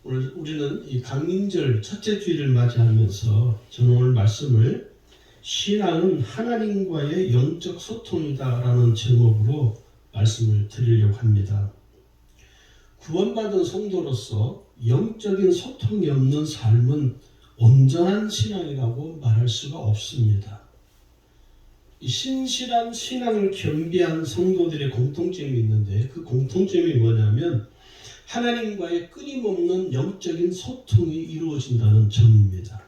오늘 우리는 이 강림절 첫째 주일을 맞이하면서 저는 오늘 말씀을 신앙은 하나님과의 영적 소통이다라는 제목으로 말씀을 드리려고 합니다. 구원받은 성도로서 영적인 소통이 없는 삶은 온전한 신앙이라고 말할 수가 없습니다. 이 신실한 신앙을 겸비한 성도들의 공통점이 있는데 그 공통점이 뭐냐면 하나님과의 끊임없는 영적인 소통이 이루어진다는 점입니다.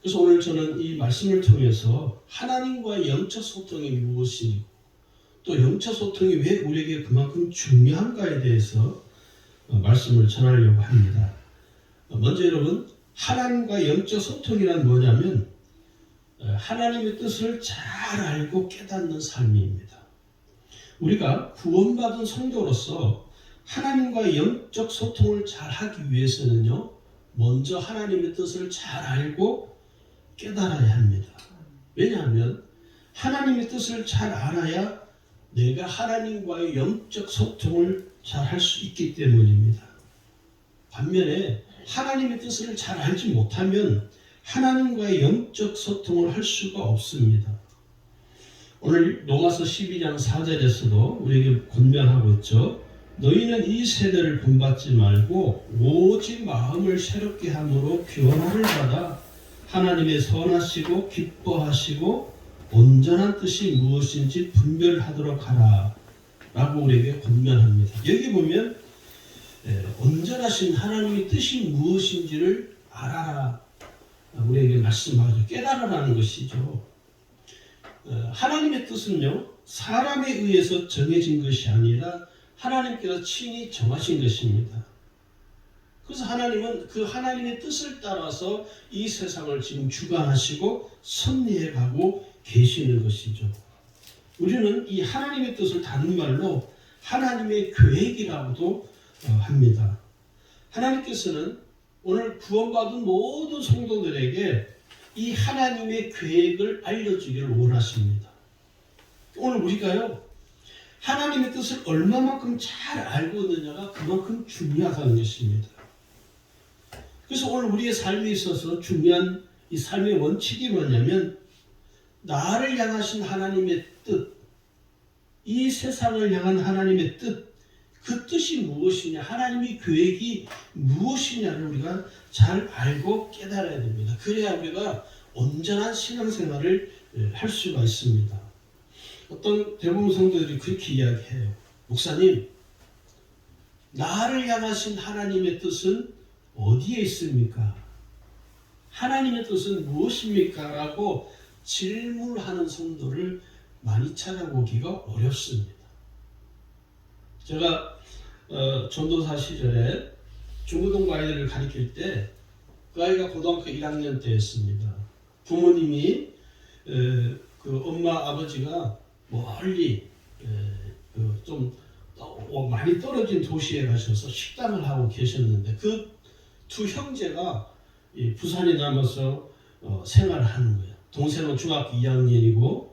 그래서 오늘 저는 이 말씀을 통해서 하나님과의 영적 소통이 무엇이고 또 영적 소통이 왜 우리에게 그만큼 중요한가에 대해서 말씀을 전하려고 합니다. 먼저 여러분, 하나님과 영적 소통이란 뭐냐면 하나님의 뜻을 잘 알고 깨닫는 삶입니다. 우리가 구원받은 성도로서 하나님과의 영적 소통을 잘 하기 위해서는요, 먼저 하나님의 뜻을 잘 알고 깨달아야 합니다. 왜냐하면 하나님의 뜻을 잘 알아야 내가 하나님과의 영적 소통을 잘 할 수 있기 때문입니다. 반면에 하나님의 뜻을 잘 알지 못하면 하나님과의 영적 소통을 할 수가 없습니다. 오늘 로마서 12장 4절에서도 우리에게 권면하고 있죠. 너희는 이 세대를 본받지 말고 오직 마음을 새롭게 함으로 변화를 받아 하나님의 선하시고 기뻐하시고 온전한 뜻이 무엇인지 분별하도록 하라 라고 우리에게 권면합니다. 여기 보면 온전하신 하나님의 뜻이 무엇인지를 알아라 우리에게 말씀하죠. 깨달아라는 것이죠. 하나님의 뜻은요, 사람에 의해서 정해진 것이 아니라 하나님께서 친히 정하신 것입니다. 그래서 하나님은 그 하나님의 뜻을 따라서 이 세상을 지금 주관하시고 섭리해 가고 계시는 것이죠. 우리는 이 하나님의 뜻을 다른 말로 하나님의 계획이라고도 합니다. 하나님께서는 오늘 구원받은 모든 성도들에게 이 하나님의 계획을 알려주기를 원하십니다. 오늘 우리가요, 하나님의 뜻을 얼마만큼 잘 알고 있느냐가 그만큼 중요하다는 것입니다. 그래서 오늘 우리의 삶에 있어서 중요한 이 삶의 원칙이 뭐냐면 나를 향하신 하나님의 뜻, 이 세상을 향한 하나님의 뜻, 그 뜻이 무엇이냐, 하나님의 계획이 무엇이냐를 우리가 잘 알고 깨달아야 됩니다. 그래야 우리가 온전한 신앙생활을 할 수가 있습니다. 어떤 대부분 성도들이 그렇게 이야기해요. 목사님, 나를 향하신 하나님의 뜻은 어디에 있습니까? 하나님의 뜻은 무엇입니까? 라고 질문하는 성도를 많이 찾아보기가 어렵습니다. 제가 전도사 시절에 중고등부 아이들을 가르칠 때 그 아이가 고등학교 1학년 때였습니다. 부모님이 그 엄마 아버지가 멀리 좀 많이 떨어진 도시에 가셔서 식당을 하고 계셨는데 그 두 형제가 부산에 남아서 생활을 하는 거예요. 동생은 중학교 2학년이고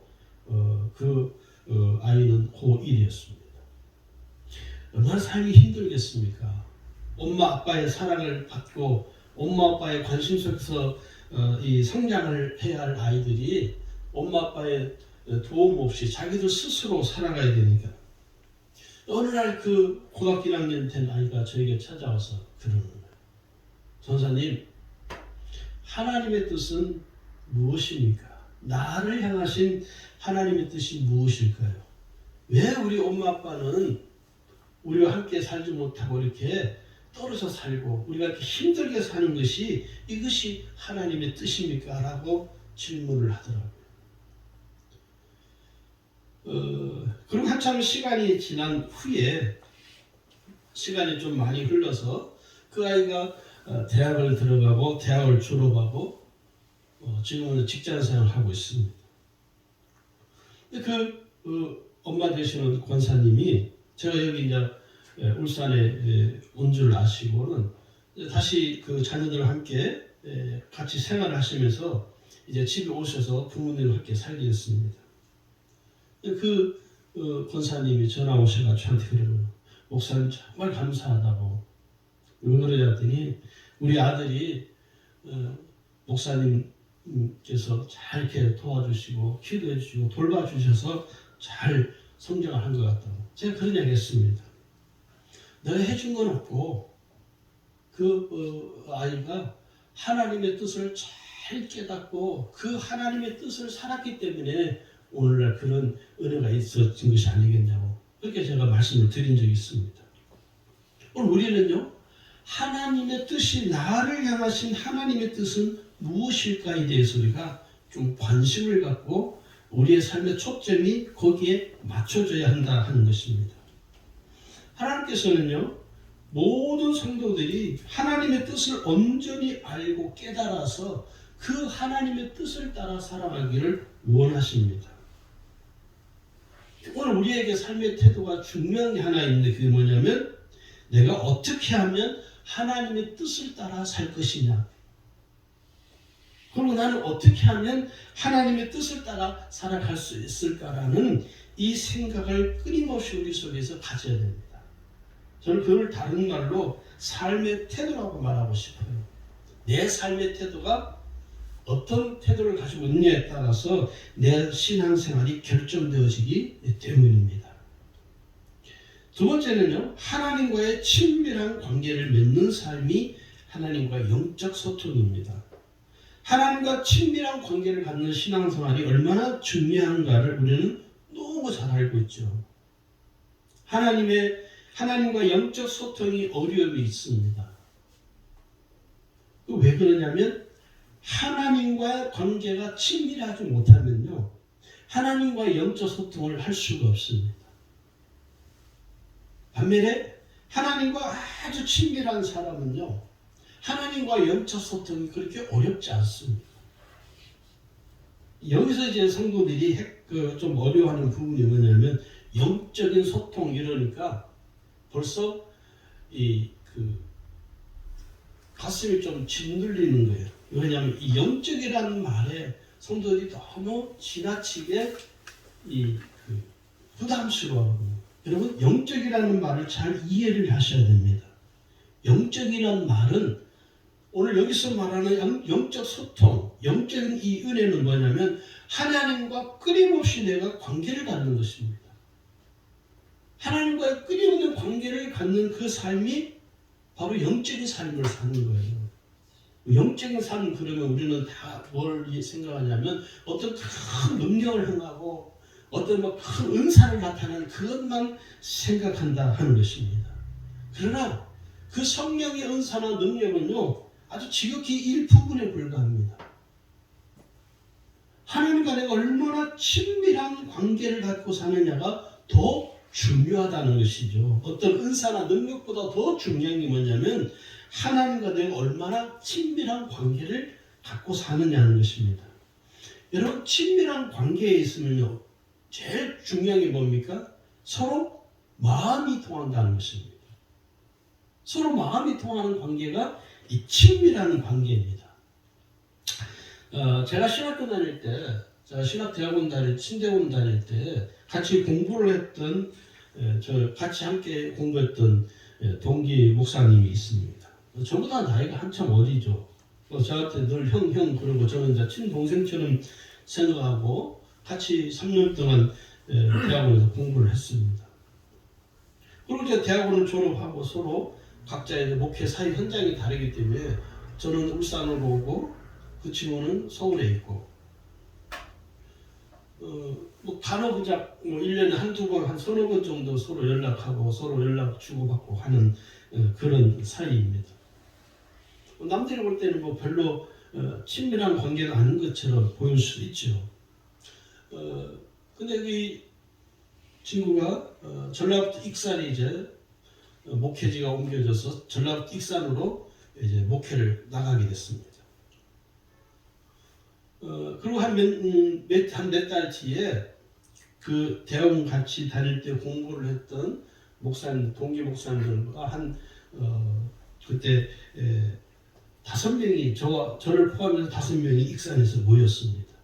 아이는 고1이었습니다. 얼마나 살기 힘들겠습니까? 엄마 아빠의 사랑을 받고 엄마 아빠의 관심 속에서 이 성장을 해야 할 아이들이 엄마 아빠의 도움 없이 자기들 스스로 살아가야 되니까 어느 날 그 고등학교 1학년 된 아이가 저에게 찾아와서 그러는 거예요. 전사님, 하나님의 뜻은 무엇입니까? 나를 향하신 하나님의 뜻이 무엇일까요? 왜 우리 엄마 아빠는 우리와 함께 살지 못하고 이렇게 떨어져 살고 우리가 이렇게 힘들게 사는 것이 이것이 하나님의 뜻입니까? 라고 질문을 하더라고요. 그리고 한참 시간이 지난 후에 시간이 좀 많이 흘러서 그 아이가 대학을 들어가고 대학을 졸업하고 지금은 직장생활을 하고 있습니다. 그 엄마 되시는 권사님이 제가 여기 이제 울산에 온 줄 아시고는 다시 그 자녀들과 함께 같이 생활하시면서 이제 집에 오셔서 부모님과 함께 살게 됐습니다. 그 권사님이 전화 오셔가 저한테 그러고 목사님 정말 감사하다고 왜 그러냐 했더니 우리 아들이 목사님께서 잘 이렇게 도와주시고 기도해 주시고 돌봐주셔서 잘 성장을 한 것 같다고. 제가 그런 얘기 했습니다. 내가 해준 건 없고 그 아이가 하나님의 뜻을 잘 깨닫고 그 하나님의 뜻을 살았기 때문에 오늘날 그런 은혜가 있어진 것이 아니겠냐고 그렇게 제가 말씀을 드린 적이 있습니다. 오늘 우리는요, 하나님의 뜻이 나를 향하신 하나님의 뜻은 무엇일까에 대해서 우리가 좀 관심을 갖고 우리의 삶의 초점이 거기에 맞춰져야 한다 하는 것입니다. 하나님께서는요, 모든 성도들이 하나님의 뜻을 온전히 알고 깨달아서 그 하나님의 뜻을 따라 살아가기를 원하십니다. 오늘 우리에게 삶의 태도가 중요한 게 하나 있는데 그게 뭐냐면 내가 어떻게 하면 하나님의 뜻을 따라 살 것이냐, 그리고 나는 어떻게 하면 하나님의 뜻을 따라 살아갈 수 있을까라는 이 생각을 끊임없이 우리 속에서 가져야 됩니다. 저는 그걸 다른 말로 삶의 태도라고 말하고 싶어요. 내 삶의 태도가 어떤 태도를 가지고 있느냐에 따라서 내 신앙생활이 결정되어지기 때문입니다. 두 번째는요, 하나님과의 친밀한 관계를 맺는 삶이 하나님과의 영적 소통입니다. 하나님과 친밀한 관계를 갖는 신앙생활이 얼마나 중요한가를 우리는 너무 잘 알고 있죠. 하나님과 영적 소통이 어려움이 있습니다. 왜 그러냐면 하나님과의 관계가 친밀하지 못하면요, 하나님과의 영적 소통을 할 수가 없습니다. 반면에 하나님과 아주 친밀한 사람은요, 하나님과 영적 소통이 그렇게 어렵지 않습니다. 여기서 이제 성도들이 좀 어려워하는 부분이 뭐냐면 영적인 소통 이러니까 벌써 가슴이 좀 짓눌리는 거예요. 왜냐하면 이 영적이라는 말에 성도들이 너무 지나치게 부담스러워하고, 여러분 영적이라는 말을 잘 이해를 하셔야 됩니다. 영적이라는 말은 오늘 여기서 말하는 영적 소통, 영적인 이 은혜는 뭐냐면 하나님과 끊임없이 내가 관계를 갖는 것입니다. 하나님과의 끊임없는 관계를 갖는 그 삶이 바로 영적인 삶을 사는 거예요. 영적인 삶, 그러면 우리는 다 뭘 생각하냐면 어떤 큰 능력을 행하고 어떤 큰 은사를 나타내는 그것만 생각한다 하는 것입니다. 그러나 그 성령의 은사나 능력은요, 아주 지극히 일부분에 불과합니다. 하나님과 내가 얼마나 친밀한 관계를 갖고 사느냐가 더 중요하다는 것이죠. 어떤 은사나 능력보다 더 중요한 게 뭐냐면 하나님과 내가 얼마나 친밀한 관계를 갖고 사느냐는 것입니다. 여러분, 친밀한 관계에 있으면요, 제일 중요한 게 뭡니까? 서로 마음이 통한다는 것입니다. 서로 마음이 통하는 관계가 이 친밀한 관계입니다. 제가 신학교 다닐 때, 제가 신학대학원 신대원 다닐 때 같이 공부를 했던, 같이 함께 공부했던 동기 목사님이 있습니다. 저보다 나이가 한참 어리죠. 저한테 늘 형, 그러고 저는 이제 친동생처럼 생각하고 같이 3년 동안 대학원에서 공부를 했습니다. 그리고 이제 대학원을 졸업하고 서로 각자의 목회 사회 현장이 다르기 때문에 저는 울산으로 오고 그 친구는 서울에 있고, 간혹이작 1년에 한두 번, 한 서너 번 정도 서로 연락하고 서로 연락 주고받고 하는 그런 사이입니다. 남들이 볼 때는 별로 친밀한 관계가 아닌 것처럼 보일 수 있죠. 근데 이 친구가 전라북도 익산에 이제 목회지가 옮겨져서 전라북도 익산으로 이제 목회를 나가게 됐습니다. 그리고 한 몇 달 뒤에 그 대학원 같이 다닐 때 공부를 했던 목사님, 동기 목사님들과 그때 5명이, 저를 포함해서 5명이 익산에서 모였습니다.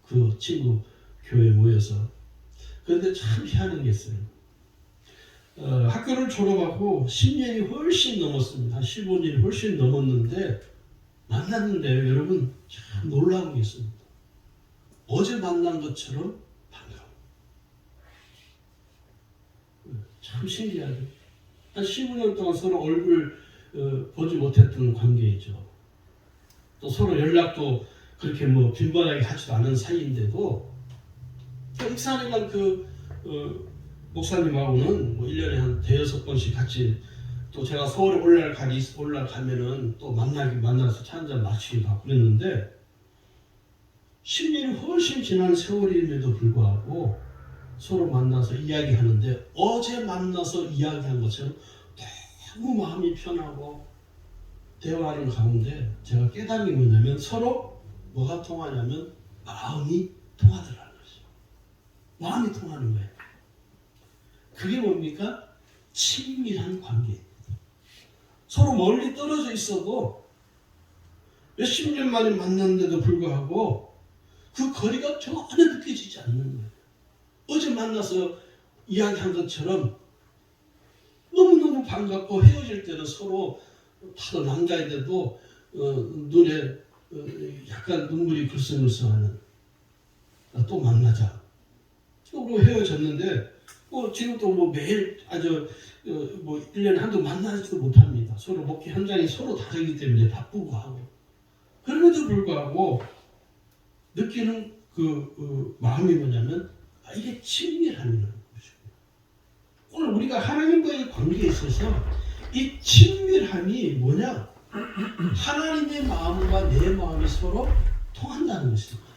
그 친구 교회에 모여서. 그런데 참 희한한 게 있어요. 학교를 졸업하고 10년이 훨씬 넘었습니다. 15년이 훨씬 넘었는데 만났는데 여러분 참 놀라운 게 있습니다. 어제 만난 것처럼 반가워. 참 신기하죠. 한 15년 동안 서로 얼굴 보지 못했던 관계이죠. 또 서로 연락도 그렇게 뭐 빈번하게 하지도 않은 사이인데도 익산이랑 목사님하고는 뭐 1년에 한 대여섯 번씩 같이 또 제가 서울에 올라가면은 또 만나서 차 한잔 마시기도 하고 그랬는데 10년이 훨씬 지난 세월임에도 불구하고 서로 만나서 이야기하는데 어제 만나서 이야기한 것처럼 너무 마음이 편하고 대화하는 가운데 제가 깨달은 게 뭐냐면 서로 뭐가 통하냐면 마음이 통하더라는 것이죠. 마음이 통하는 거예요. 그게 뭡니까? 친밀한 관계입니다. 서로 멀리 떨어져 있어도 몇십 년 만에 만났는데도 불구하고 그 거리가 전혀 느껴지지 않는 거예요. 어제 만나서 이야기한 것처럼 너무너무 반갑고 헤어질 때는 서로 다들 남자인데도 눈에 약간 눈물이 글썽글썽하는 또 만나자. 또 헤어졌는데 지금도 뭐 매일 뭐 1년에 한두 만나지도 못합니다. 서로 목회 현장이 서로 다르기 때문에 바쁘고 하고. 그럼에도 불구하고 느끼는 마음이 뭐냐면 이게 친밀함이라는 것이고. 오늘 우리가 하나님과의 관계에 있어서 이 친밀함이 뭐냐? 하나님의 마음과 내 마음이 서로 통한다는 것입니다.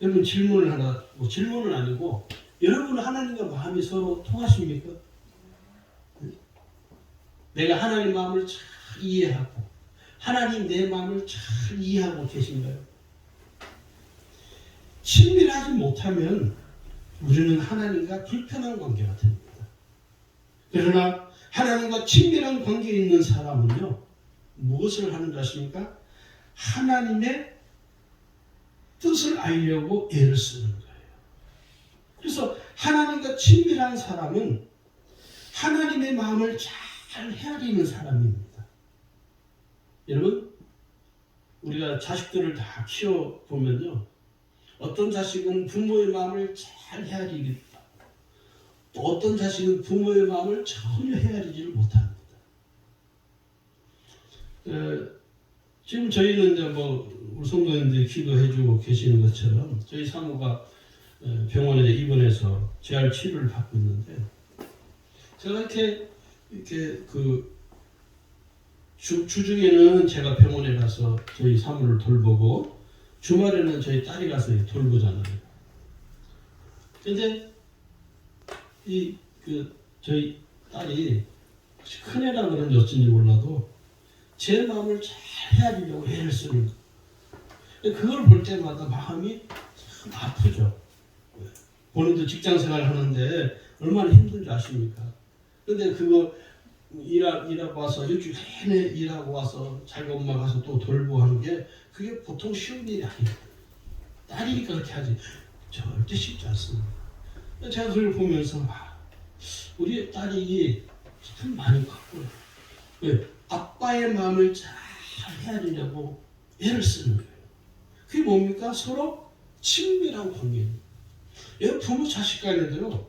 여러분 질문은 아니고 여러분 하나님과 마음이 서로 통하십니까? 내가 하나님 마음을 잘 이해하고 하나님 내 마음을 잘 이해하고 계신가요? 친밀하지 못하면 우리는 하나님과 불편한 관계가 됩니다. 그러나 하나님과 친밀한 관계에 있는 사람은요, 무엇을 하는 것입니까? 하나님의 뜻을 알려고 애를 쓰는 거예요. 그래서 하나님과 친밀한 사람은 하나님의 마음을 잘 헤아리는 사람입니다. 여러분, 우리가 자식들을 다 키워보면요, 어떤 자식은 부모의 마음을 잘 헤아리겠다. 또 어떤 자식은 부모의 마음을 전혀 헤아리지를 못합니다. 지금 저희는 이제 우리 성도님들이 기도해주고 계시는 것처럼 저희 사모가 병원에 입원해서 재활 치료를 받고 있는데 제가 이렇게 주중에는 제가 병원에 가서 저희 사모를 돌보고 주말에는 저희 딸이 가서 돌보잖아요. 근데 저희 딸이 큰애라 그런지 어쩐지 몰라도 제 마음을 잘 헤아리려고 애를 쓰는 거예요. 그걸 볼 때마다 마음이 참 아프죠. 본인도 직장 생활 하는데 얼마나 힘든지 아십니까? 근데 그거 일하고 와서 일주일 내내 일하고 와서 자기 엄마 가서 또 돌보고 하는 게 그게 보통 쉬운 일이 아니에요. 딸이니까 그렇게 하지 절대 쉽지 않습니다. 제가 그걸 보면서 우리 딸이 참 많이 컸구나. 왜? 아빠의 마음을 잘 헤아리려고 애를 쓰는 거예요. 그게 뭡니까? 서로 친밀한 관계입니다. 부모 자식 간에도요,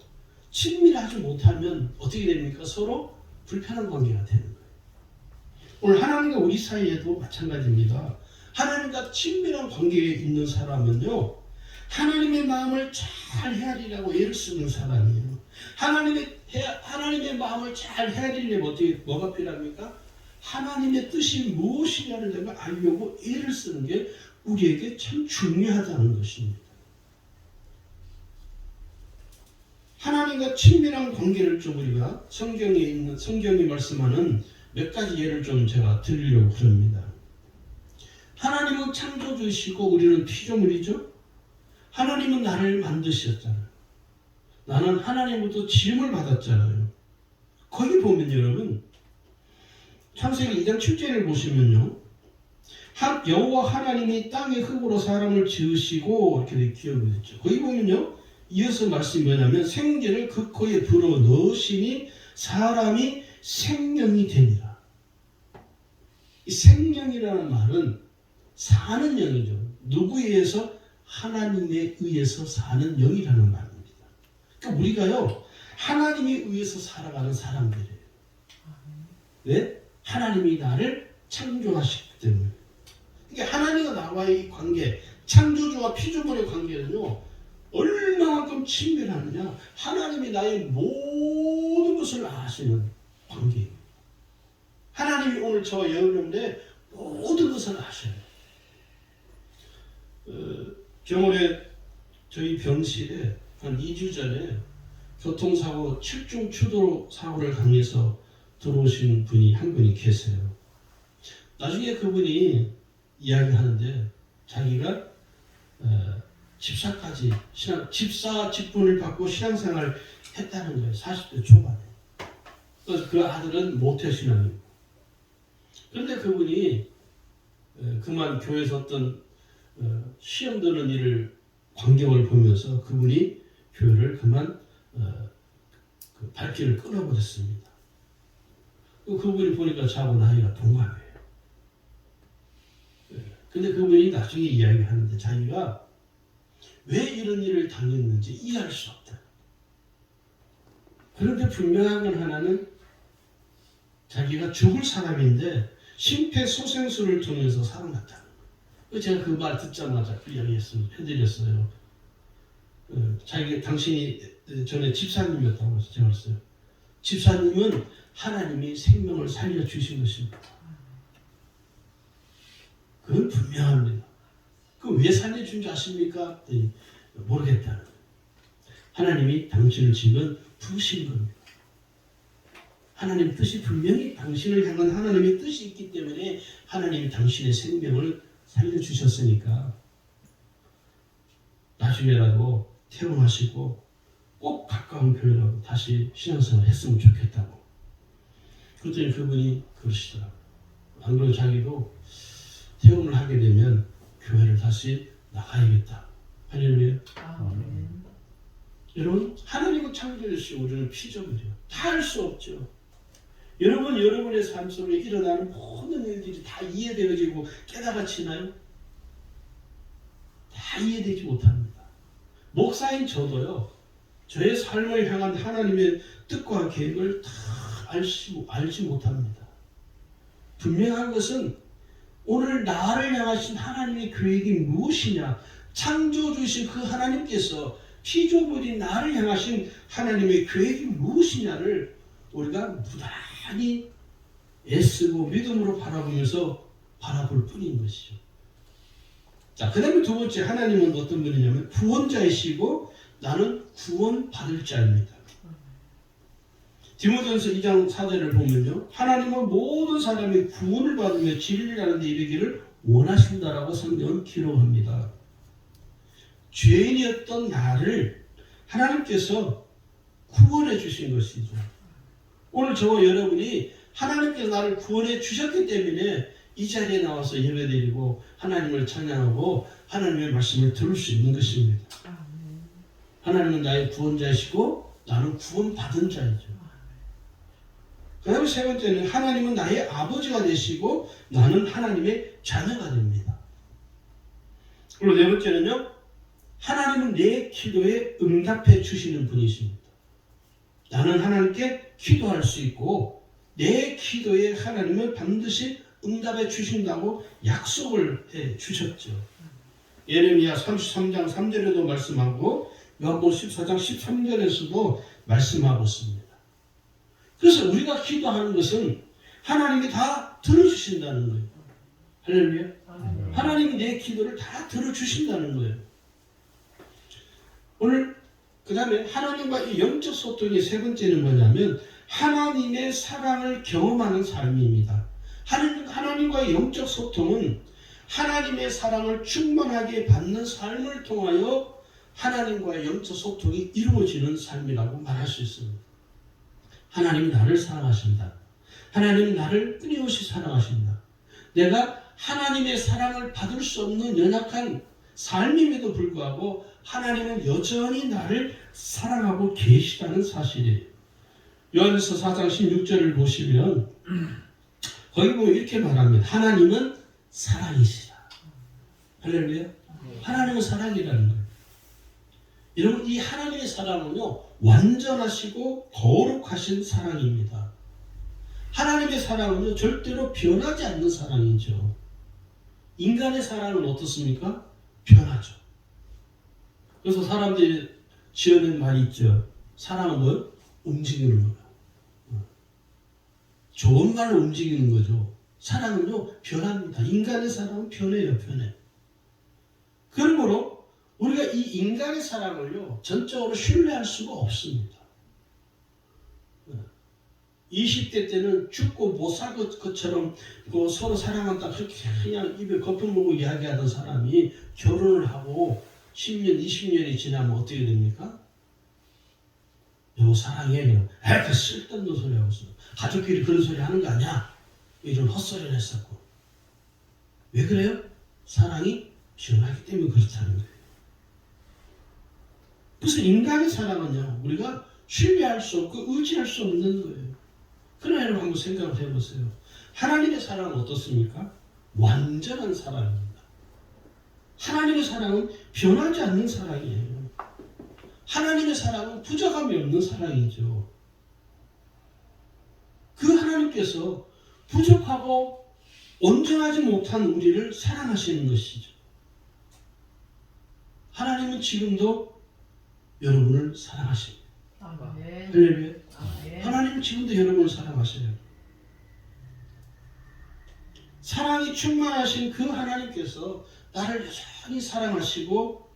친밀하지 못하면 어떻게 됩니까? 서로 불편한 관계가 되는 거예요. 오늘 하나님과 우리 사이에도 마찬가지입니다. 하나님과 친밀한 관계에 있는 사람은요, 하나님의 마음을 잘 헤아리려고 애를 쓰는 사람이에요. 하나님의 마음을 잘 헤아리려면 뭐가 필요합니까? 하나님의 뜻이 무엇이냐를 내가 알려고 애를 쓰는 게 우리에게 참 중요하다는 것입니다. 하나님과 친밀한 관계를 좀 우리가 성경이 말씀하는 몇 가지 예를 좀 제가 드리려고 그럽니다. 하나님은 창조주이시고 우리는 피조물이죠. 하나님은 나를 만드셨잖아요. 나는 하나님으로부터 지음을 받았잖아요. 거기 보면 여러분 창세기 2장 7절을 보시면요, 여호와 하나님이 땅의 흙으로 사람을 지으시고 이렇게 기억이 됐죠. 거기 보면요, 이어서 말씀이 뭐냐면 생기를 그 코에 불어 넣으시니 사람이 생명이 되니라. 이 생명이라는 말은 사는 영이죠. 누구에 의해서? 하나님에 의해서 사는 영이라는 말입니다. 그러니까 우리가요 하나님에 의해서 살아가는 사람들이에요. 왜? 하나님이 나를 창조하셨기 때문에. 그러니까 하나님과 나와의 관계, 창조주와 피조물의 관계는요 얼마만큼 친밀하느냐. 하나님이 나의 모든 것을 아시는 관계입니다. 하나님이 오늘 저와 여러분의 모든 것을 아셔요. 겨울에 저희 병실에 한 2주 전에 교통사고 7중 추돌 사고를 당해서 들어오신 분이 한 분이 계세요. 나중에 그분이 이야기하는데 자기가 집사까지 집사 직분을 받고 신앙생활을 했다는 거예요. 40대 초반에. 그래서 그 아들은 모태신앙이고. 그런데 그분이 그만 교회에서 어떤 시험 드는 일을 광경을 보면서 그분이 교회를 그만 그 발길을 끊어버렸습니다. 그분이 보니까 저하고 나이가 동갑이에요. 근데 그분이 나중에 이야기하는데 자기가 왜 이런 일을 당했는지 이해할 수 없다. 그런데 분명한 건 하나는 자기가 죽을 사람인데 심폐소생술을 통해서 살아났다는 거예요. 제가 그 말 듣자마자 그 이야기 해드렸어요. 자기가 당신이 전에 집사님이었다고 해서 제가 그랬어요. 집사님은 하나님이 생명을 살려주신 것입니다. 그건 분명합니다. 그 왜 살려준 줄 아십니까? 모르겠다는 거예요. 하나님이 당신을 지금 부으신 겁니다. 하나님 뜻이 분명히 당신을 향한 하나님의 뜻이 있기 때문에 하나님이 당신의 생명을 살려주셨으니까 나중에라도 퇴원하시고 꼭 가까운 교회라도 다시 신앙생활 했으면 좋겠다고. 그랬더니 그분이 그러시더라고요. 안 그래도 자기도 퇴원을 하게 되면 교회를 다시 나가야겠다. 할렐루야. 여러분 하나님은 창조주시고 우리는 피조물이에요. 다 할 수 없죠. 여러분의 삶 속에 일어나는 모든 일들이 다 이해되어지고 깨달아지나요? 다 이해되지 못합니다. 목사인 저도요. 저의 삶을 향한 하나님의 뜻과 계획을 다 알지 못합니다. 분명한 것은 오늘 나를 향하신 하나님의 계획이 무엇이냐, 창조주신 그 하나님께서 피조물인 나를 향하신 하나님의 계획이 무엇이냐를 우리가 무단히 애쓰고 믿음으로 바라보면서 바라볼 뿐인 것이죠. 자, 그 다음에 두 번째, 하나님은 어떤 분이냐면 구원자이시고 나는 구원받을 자입니다. 디모데전서 2장 4절을 보면요, 하나님은 모든 사람이 구원을 받으며 진리라는 데 이르기를 원하신다라고 성경은 기록합니다. 죄인이었던 나를 하나님께서 구원해 주신 것이죠. 오늘 저와 여러분이 하나님께서 나를 구원해 주셨기 때문에 이 자리에 나와서 예배드리고 하나님을 찬양하고 하나님의 말씀을 들을 수 있는 것입니다. 하나님은 나의 구원자이시고 나는 구원받은 자이죠. 그 다음에 세 번째는 하나님은 나의 아버지가 되시고 나는 하나님의 자녀가 됩니다. 그리고 네 번째는요, 하나님은 내 기도에 응답해 주시는 분이십니다. 나는 하나님께 기도할 수 있고 내 기도에 하나님은 반드시 응답해 주신다고 약속을 해 주셨죠. 예레미야 33장 3절에도 말씀하고 요한복음 14장 13절에서도 말씀하고 있습니다. 그래서 우리가 기도하는 것은 하나님이 다 들어주신다는 거예요. 할렐루야. 하나님이 내 기도를 다 들어주신다는 거예요. 오늘 그 다음에 하나님과 이 영적 소통의 세 번째는 뭐냐면 하나님의 사랑을 경험하는 삶입니다. 하나님과의 영적 소통은 하나님의 사랑을 충만하게 받는 삶을 통하여 하나님과의 영적 소통이 이루어지는 삶이라고 말할 수 있습니다. 하나님이 나를 사랑하신다. 하나님이 나를 끊임없이 사랑하신다. 내가 하나님의 사랑을 받을 수 없는 연약한 삶임에도 불구하고 하나님은 여전히 나를 사랑하고 계시다는 사실이에요. 요한일서 4장 16절을 보시면 거기 보면 이렇게 말합니다. 하나님은 사랑이시라. 할렐루야. 하나님은 사랑이라는 거예요. 여러분, 이 하나님의 사랑은요, 완전하시고 거룩하신 사랑입니다. 하나님의 사랑은요, 절대로 변하지 않는 사랑이죠. 인간의 사랑은 어떻습니까? 변하죠. 그래서 사람들이 지어낸 말이 있죠. 사랑은 뭐예요? 움직이는 거예요. 좋은 말로 움직이는 거죠. 사랑은요, 변합니다. 인간의 사랑은 변해요, 변해. 그러므로 우리가 이 인간의 사랑을요, 전적으로 신뢰할 수가 없습니다. 20대 때는 죽고 못 살 것처럼 서로 사랑한다 그렇게 그냥 입에 거품 물고 이야기하던 사람이 결혼을 하고 10년, 20년이 지나면 어떻게 됩니까? 요 사랑해. 그 쓸데없는 소리 하고 있어. 가족끼리 그런 소리 하는 거 아니야? 이런 헛소리를 했었고. 왜 그래요? 사랑이 변하기 때문에 그렇다는 거예요. 그래서 인간의 사랑은요, 우리가 신뢰할 수 없고 의지할 수 없는 거예요. 그러나 여러분 한번 생각을 해보세요. 하나님의 사랑은 어떻습니까? 완전한 사랑입니다. 하나님의 사랑은 변하지 않는 사랑이에요. 하나님의 사랑은 부족함이 없는 사랑이죠. 그 하나님께서 부족하고 온전하지 못한 우리를 사랑하시는 것이죠. 하나님은 지금도 여러분을 사랑하십니다. 할렐루야. 하나님은 지금도 여러분을 사랑하셔요. 사랑이 충만하신 그 하나님께서 나를 여전히 사랑하시고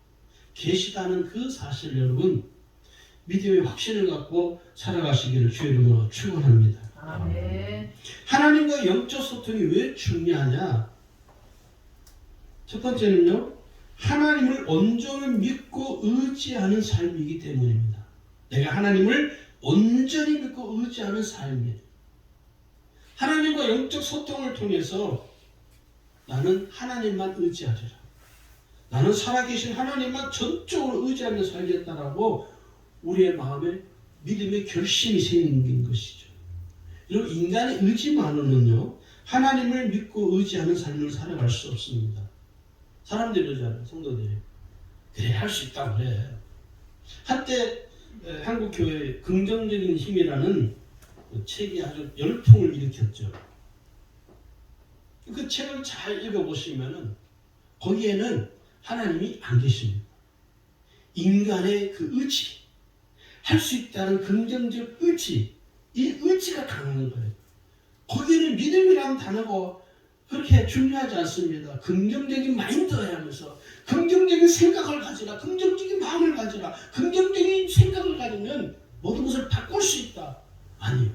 계시다는 그 사실 여러분 믿음의 확신을 갖고 살아가시기를 주의 이름으로 축원합니다. 아멘. 하나님과 영적 소통이 왜 중요하냐? 첫 번째는요, 하나님을 온전히 믿고 의지하는 삶이기 때문입니다. 내가 하나님을 온전히 믿고 의지하는 삶이에요. 하나님과 영적 소통을 통해서 나는 하나님만 의지하리라. 나는 살아계신 하나님만 전적으로 의지하며 살겠다라고 우리의 마음에 믿음의 결심이 생긴 것이죠. 여러분, 인간의 의지만으로는요, 하나님을 믿고 의지하는 삶을 살아갈 수 없습니다. 사람들이 그러잖아요, 성도들이. 그래, 할 수 있다고 그래. 한때 한국교회 긍정적인 힘이라는 책이 아주 열풍을 일으켰죠. 그 책을 잘 읽어보시면은 거기에는 하나님이 안 계십니다. 인간의 그 의지, 할 수 있다는 긍정적 의지, 이 의지가 강한 거예요. 거기에는 믿음이라는 단어가 그렇게 중요하지 않습니다. 긍정적인 마인드를 하면서 긍정적인 생각을 가지라, 긍정적인 마음을 가지라, 긍정적인 생각을 가지면 모든 것을 바꿀 수 있다. 아니요.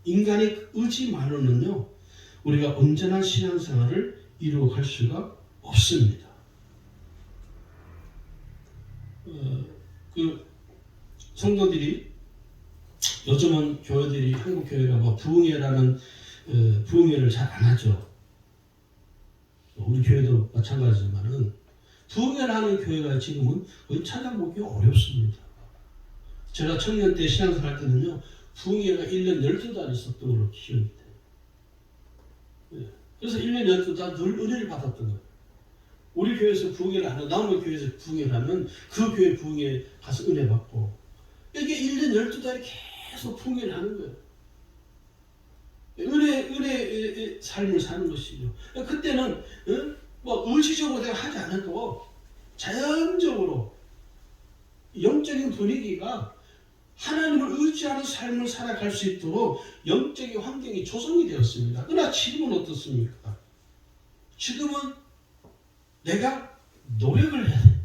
인간의 의지만으로는요, 우리가 온전한 신앙생활을 이루어갈 수가 없습니다. 그 성도들이 요즘은 교회들이 한국 교회가 뭐 부흥회라는 부흥회를 잘 안 하죠. 우리 교회도 마찬가지지만은 부흥회를 하는 교회가 지금은 거의 찾아보기 어렵습니다. 제가 청년 때 신앙생활 할 때는요, 부흥회가 1년 12달 있었던 걸로 기억이 돼요. 그래서 1년 12달 늘 은혜를 받았던 거예요. 우리 교회에서 부흥회를 하면, 나오는 교회에서 부흥회를 하면 그 교회 부흥회 가서 은혜 받고, 이게 1년 12달이 계속 부흥회를 하는 거예요. 은혜의 삶을 사는 것이죠. 그때는 뭐 의지적으로 내가 하지 않아도 자연적으로 영적인 분위기가 하나님을 의지하는 삶을 살아갈 수 있도록 영적인 환경이 조성이 되었습니다. 그러나 지금은 어떻습니까? 지금은 내가 노력을 해야 돼.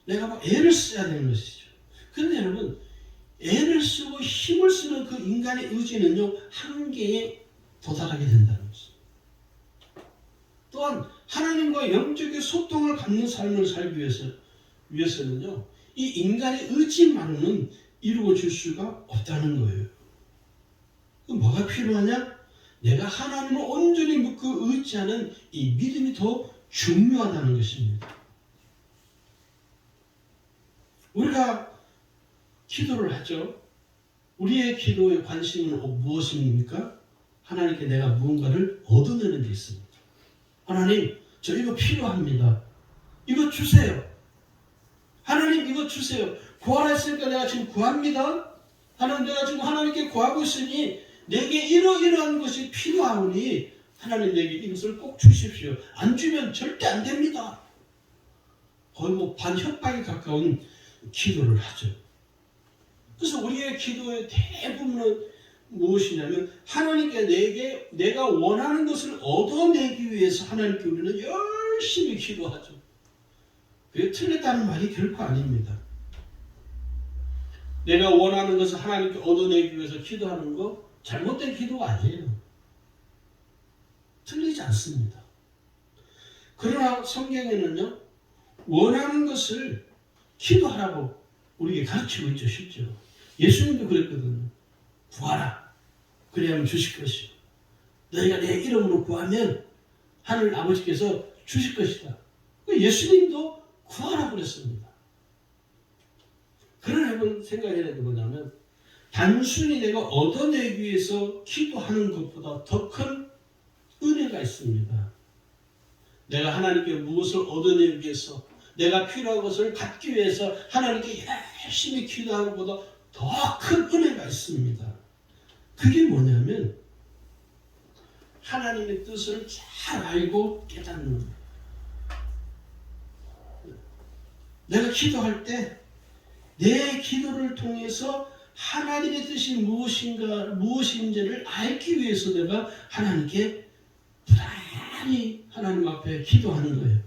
내가 막 애를 써야 되는 것이죠. 그런데 여러분, 애를 쓰고 힘을 쓰는 그 인간의 의지는요, 한계에 도달하게 된다는 것입니다. 또한 하나님과 영적인 소통을 갖는 삶을 살기 위해서는요, 이 인간의 의지만으로는 이루어질 수가 없다는 거예요. 그럼 뭐가 필요하냐? 내가 하나님을 온전히 믿고 의지하는 이 믿음이 더 중요하다는 것입니다. 우리가 기도를 하죠. 우리의 기도의 관심은 무엇입니까? 하나님께 내가 무언가를 얻어내는 데 있습니다. 하나님, 저 이거 필요합니다. 이거 주세요. 하나님, 이거 주세요. 구하라 했으니까 내가 지금 구합니다. 하나님, 내가 지금 하나님께 구하고 있으니 내게 이러이러한 것이 필요하오니 하나님 내게 이것을 꼭 주십시오. 안 주면 절대 안 됩니다. 거의 뭐 반협박에 가까운 기도를 하죠. 그래서 우리의 기도의 대부분은 무엇이냐면 하나님께 내가 원하는 것을 얻어내기 위해서 하나님께 우리는 열심히 기도하죠. 그게 틀렸다는 말이 결코 아닙니다. 내가 원하는 것을 하나님께 얻어내기 위해서 기도하는 거 잘못된 기도가 아니에요. 틀리지 않습니다. 그러나 성경에는요, 원하는 것을 기도하라고 우리에게 가르치고 있죠. 실제로 예수님도 그랬거든요. 구하라. 그래야만 주실 것이요. 너희가 내 이름으로 구하면 하늘 아버지께서 주실 것이다. 예수님도 구하라고 그랬습니다. 그런 해본 생각해야 되는 게 뭐냐면 단순히 내가 얻어내기 위해서 기도하는 것보다 더 큰 은혜가 있습니다. 내가 하나님께 무엇을 얻어내기 위해서 내가 필요한 것을 갖기 위해서 하나님께 열심히 기도하는 것보다 더 큰 은혜가 있습니다. 그게 뭐냐면 하나님의 뜻을 잘 알고 깨닫는 거예요. 내가 기도할 때 내 기도를 통해서 하나님의 뜻이 무엇인지를 알기 위해서 내가 하나님께 부단히 하나님 앞에 기도하는 거예요.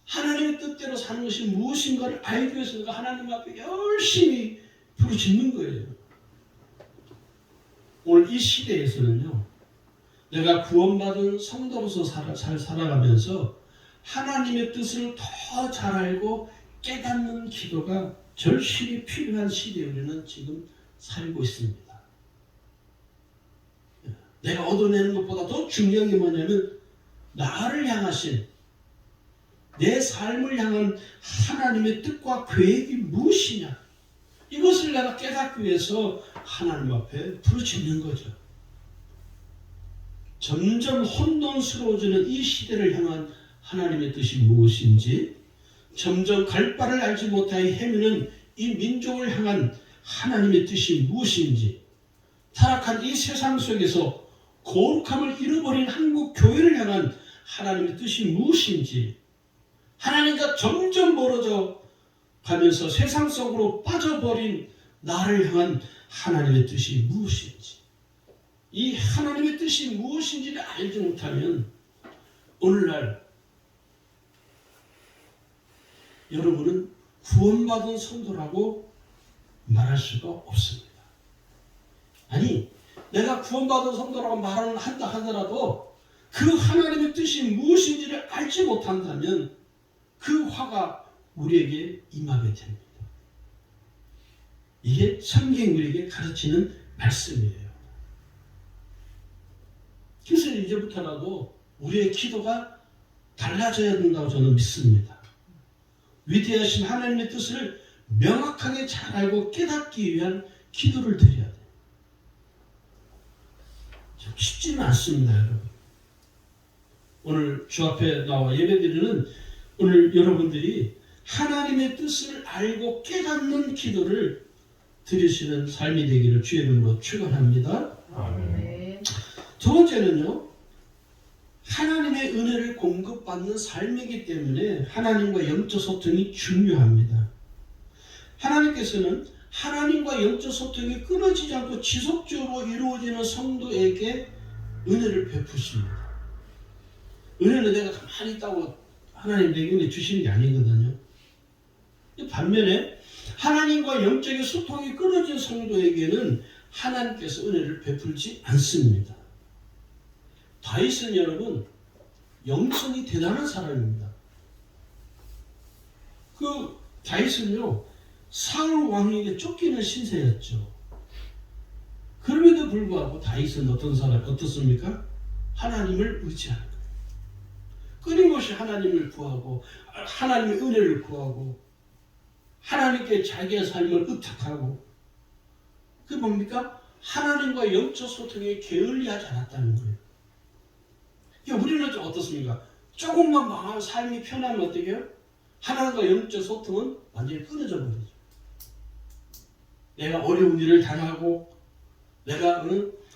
하나님의 뜻대로 사는 것이 무엇인가를 알기 위해서 내가 하나님 앞에 열심히 부르짖는 거예요. 오늘 이 시대에서는요, 내가 구원받은 성도로서 살아가면서 하나님의 뜻을 더 잘 알고 깨닫는 기도가 절실히 필요한 시대에 우리는 지금 살고 있습니다. 내가 얻어내는 것보다 더 중요한 게 뭐냐면 나를 향하신 내 삶을 향한 하나님의 뜻과 계획이 무엇이냐, 이것을 내가 깨닫기 위해서 하나님 앞에 부르짖는 거죠. 점점 혼돈스러워지는 이 시대를 향한 하나님의 뜻이 무엇인지, 점점 갈 바를 알지 못하여 헤매는 이 민족을 향한 하나님의 뜻이 무엇인지, 타락한 이 세상 속에서 거룩함을 잃어버린 한국 교회를 향한 하나님의 뜻이 무엇인지, 하나님과 점점 멀어져 가면서 세상 속으로 빠져버린 나를 향한 하나님의 뜻이 무엇인지, 이 하나님의 뜻이 무엇인지를 알지 못하면 오늘날 여러분은 구원받은 성도라고 말할 수가 없습니다. 아니, 내가 구원받은 성도라고 한다 하더라도 그 하나님의 뜻이 무엇인지를 알지 못한다면 그 화가 우리에게 임하게 됩니다. 이게 성경이 우리에게 가르치는 말씀이에요. 그래서 이제부터라도 우리의 기도가 달라져야 된다고 저는 믿습니다. 위대하신 하나님의 뜻을 명확하게 잘 알고 깨닫기 위한 기도를 드려야 돼요. 쉽지는 않습니다, 여러분. 오늘 주 앞에 나와 예배드리는 오늘 여러분들이 하나님의 뜻을 알고 깨닫는 기도를 드리시는 삶이 되기를 주의 이름으로 축원합니다. 아멘. 두 번째는요, 하나님의 은혜를 공급받는 삶이기 때문에 하나님과 영적 소통이 중요합니다. 하나님께서는 하나님과 영적 소통이 끊어지지 않고 지속적으로 이루어지는 성도에게 은혜를 베푸십니다. 은혜는 내가 가만히 있다고 하나님 내게 은혜 주시는 게 아니거든요. 반면에 하나님과 영적인 소통이 끊어진 성도에게는 하나님께서 은혜를 베풀지 않습니다. 다윗은 여러분 영성이 대단한 사람입니다. 그 다윗은요, 사울 왕에게 쫓기는 신세였죠. 그럼에도 불구하고 다윗은 어떻습니까? 하나님을 의지하는 거예요. 끊임없이 하나님을 구하고 하나님의 은혜를 구하고 하나님께 자기의 삶을 의탁하고 그게 뭡니까? 하나님과 영적 소통에 게을리하지 않았다는 거예요. 우리는 좀 어떻습니까? 조금만 마음 삶이 편하면 어떻게 해요? 하나님과 영적 소통은 완전히 끊어져 버리죠. 내가 어려운 일을 당하고 내가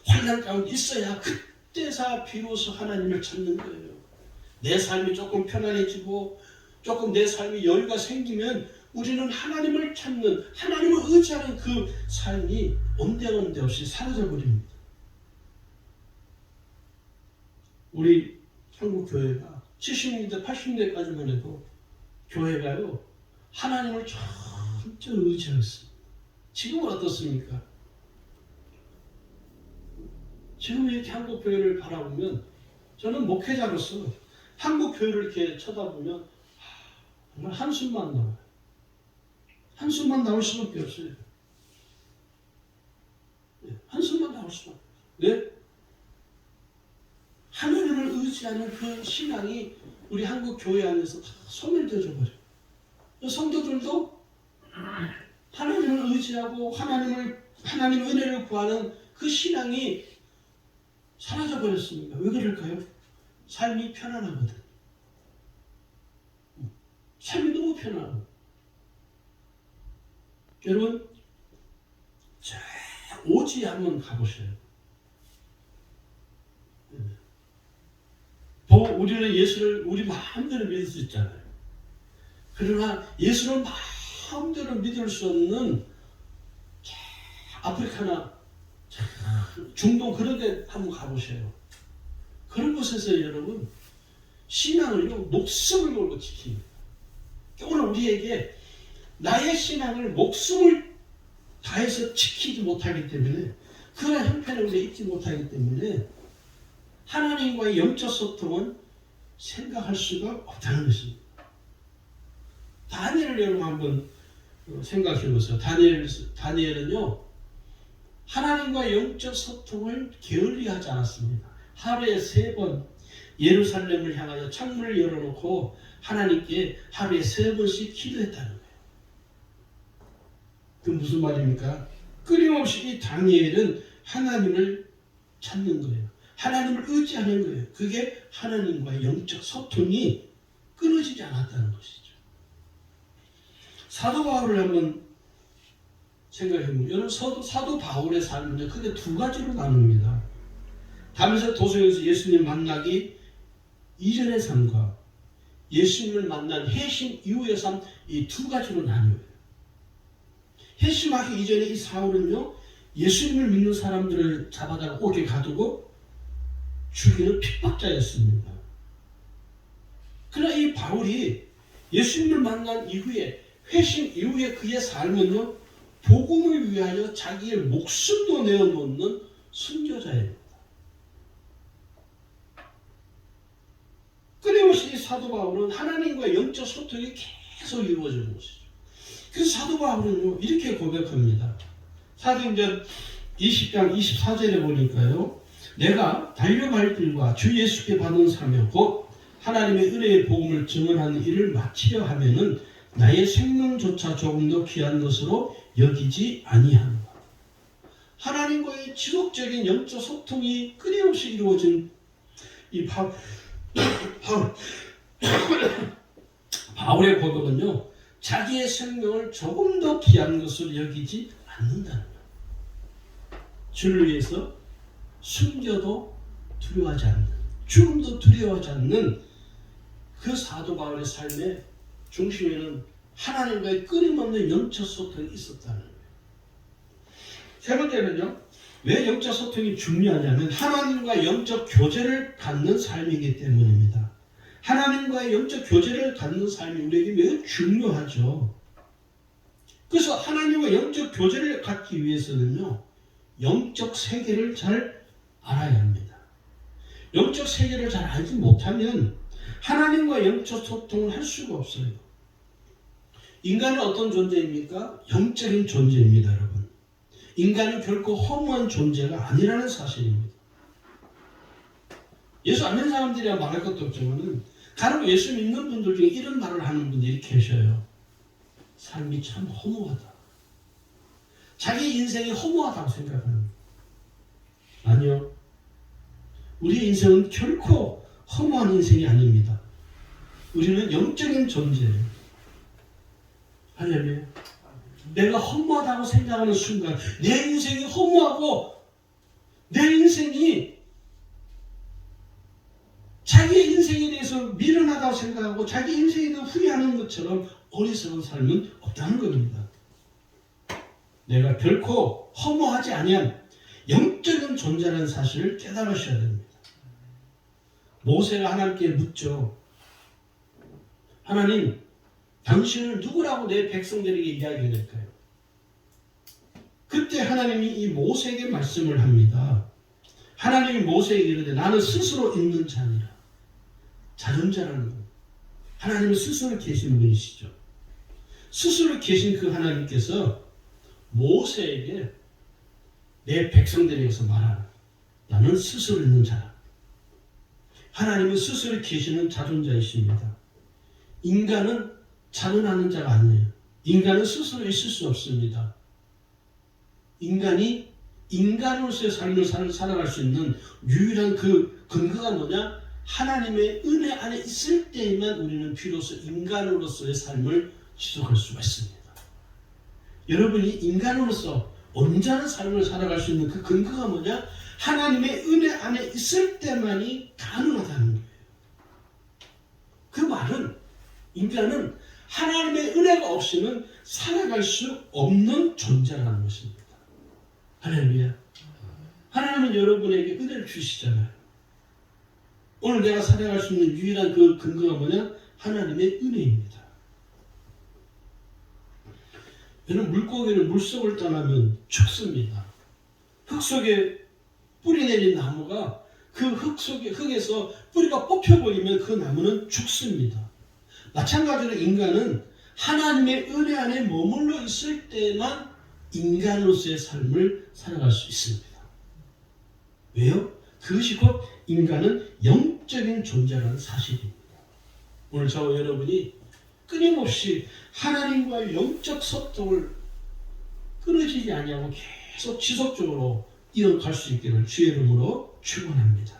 환난 가운데 있어야 그때서 비로소 하나님을 찾는 거예요. 내 삶이 조금 편안해지고 조금 내 삶이 여유가 생기면 우리는 하나님을 찾는, 하나님을 의지하는 그 삶이 온데간데 없이 사라져버립니다. 우리 한국 교회가 70년대, 80년대까지만 해도 교회가요, 하나님을 철저히 의지했습니다. 지금은 어떻습니까? 지금 이렇게 한국 교회를 바라보면 저는 목회자로서 한국 교회를 이렇게 쳐다보면 정말 한숨만 나와요. 한숨만 나올 수밖에 없어요. 한숨만 나올 수밖에 없어요. 네? 하나님을 의지하는 그 신앙이 우리 한국 교회 안에서 다 소멸되어져 버려요. 성도들도 하나님을 의지하고 하나님의 은혜를 구하는 그 신앙이 사라져 버렸습니다. 왜 그럴까요? 삶이 편안하거든. 삶이 너무 편안하고. 여러분, 오지 한번 가보세요. 우리는 예수를 우리 마음대로 믿을 수 있잖아요. 그러나 예수를 마음대로 믿을 수 없는 아프리카나 중동 그런 데 한번 가보세요. 그런 곳에서 여러분 신앙을요 목숨을 걸고 지킵니다. 오늘 우리에게 나의 신앙을 목숨을 다해서 지키지 못하기 때문에 그런 형편을 우리가 잊지 못하기 때문에 하나님과의 영적 소통은 생각할 수가 없다는 것입니다. 다니엘을 여러분 한번 생각해 보세요. 다니엘은요 하나님과 영적 소통을 게을리하지 않았습니다. 하루에 3번 예루살렘을 향하여 창문을 열어놓고 하나님께 하루에 3번씩 기도했다는 거예요. 그 무슨 말입니까? 끊임없이 이 다니엘은 하나님을 찾는 거예요. 하나님을 의지하는 거예요. 그게 하나님과의 영적 소통이 끊어지지 않았다는 것이죠. 사도 바울을 한번 생각해보면 여러분 사도 바울의 삶은 크게 2가지로 나눕니다. 다메섹 도성에서 예수님 만나기 이전의 삶과 예수님을 만난 회심 이후의 삶 이 2가지로 나뉘어요. 회심하기 이전에 이 사울은요 예수님을 믿는 사람들을 잡아다가 옥에 가두고 죽이는 핍박자였습니다. 그러나 이 바울이 예수님을 만난 이후에 회심 이후에 그의 삶은요 복음을 위하여 자기의 목숨도 내어놓는 순교자입니다. 끊임없이 사도 바울은 하나님과 영적 소통이 계속 이루어지는 것이죠. 그래서 사도 바울은요 이렇게 고백합니다. 사도행전 20장 24절에 보니까요 내가 달려갈 길과 주 예수께 받은 사명 곧 하나님의 은혜의 복음을 증언하는 일을 마치려 하면은 나의 생명조차 조금 더 귀한 것으로 여기지 아니하노라. 하나님과의 지속적인 영적 소통이 끊임없이 이루어진 이 바울의 고백은요 자기의 생명을 조금 더 귀한 것으로 여기지 않는다는 거예요. 주를 위해서 숨겨도 두려워하지 않는, 죽음도 두려워하지 않는 그 사도 바울의 삶의 중심에는 하나님과의 끊임없는 영적 소통이 있었다는 거예요. 세 번째는요, 왜 영적 소통이 중요하냐면 하나님과 영적 교제를 갖는 삶이기 때문입니다. 하나님과의 영적 교제를 갖는 삶이 우리에게 매우 중요하죠. 그래서 하나님과 영적 교제를 갖기 위해서는요, 영적 세계를 잘 알아야 합니다. 영적 세계를 잘 알지 못하면 하나님과 영적 소통을 할 수가 없어요. 인간은 어떤 존재입니까? 영적인 존재입니다, 여러분. 인간은 결코 허무한 존재가 아니라는 사실입니다. 예수 안 믿는 사람들이야 말할 것도 없지만은 간혹 예수 믿는 분들 중에 이런 말을 하는 분들이 계셔요. 삶이 참 허무하다. 자기 인생이 허무하다고 생각하는 거예요. 아니요. 우리의 인생은 결코 허무한 인생이 아닙니다. 우리는 영적인 존재예요. 할렐루야. 내가 허무하다고 생각하는 순간 내 인생이 허무하고 내 인생이 자기의 인생에 대해서 미련하다고 생각하고 자기 인생에 대해 후회하는 것처럼 어리석은 삶은 없다는 겁니다. 내가 결코 허무하지 아니한 영적인 존재라는 사실을 깨달으셔야 됩니다. 모세가 하나님께 묻죠. 하나님, 당신은 누구라고 내 백성들에게 이야기할까요? 그때 하나님이 이 모세에게 말씀을 합니다. 하나님이 모세에게 이르되 나는 스스로 있는 자니라. 자존자라는 것. 하나님은 스스로 계신 분이시죠. 스스로 계신 그 하나님께서 모세에게 내 백성들에게서 말하라. 나는 스스로 있는 자라. 하나님은 스스로 계시는 자존자이십니다. 인간은 자존하는 자가 아니에요. 인간은 스스로 있을 수 없습니다. 인간이 인간으로서의 삶을 살아갈 수 있는 유일한 그 근거가 뭐냐? 하나님의 은혜 안에 있을 때에만 우리는 비로소 인간으로서의 삶을 지속할 수가 있습니다. 여러분이 인간으로서 온전한 삶을 살아갈 수 있는 그 근거가 뭐냐? 하나님의 은혜 안에 있을 때만이 가능하다는 거예요. 그 말은 인간은 하나님의 은혜가 없이는 살아갈 수 없는 존재라는 것입니다. 할렐루야. 하나님은 여러분에게 은혜를 주시잖아요. 오늘 내가 살아갈 수 있는 유일한 그 근거가 뭐냐? 하나님의 은혜입니다. 여러분, 물고기는 물속을 떠나면 죽습니다. 흙 속에 뿌리 내린 나무가 그 흙에서 뿌리가 뽑혀버리면 그 나무는 죽습니다. 마찬가지로 인간은 하나님의 은혜 안에 머물러 있을 때만 인간으로서의 삶을 살아갈 수 있습니다. 왜요? 그것이 곧 인간은 영적인 존재라는 사실입니다. 오늘 저와 여러분이 끊임없이 하나님과의 영적 소통을 끊어지지 아니하고 계속 지속적으로 이어갈 수 있기를 주의 이름으로 축원합니다.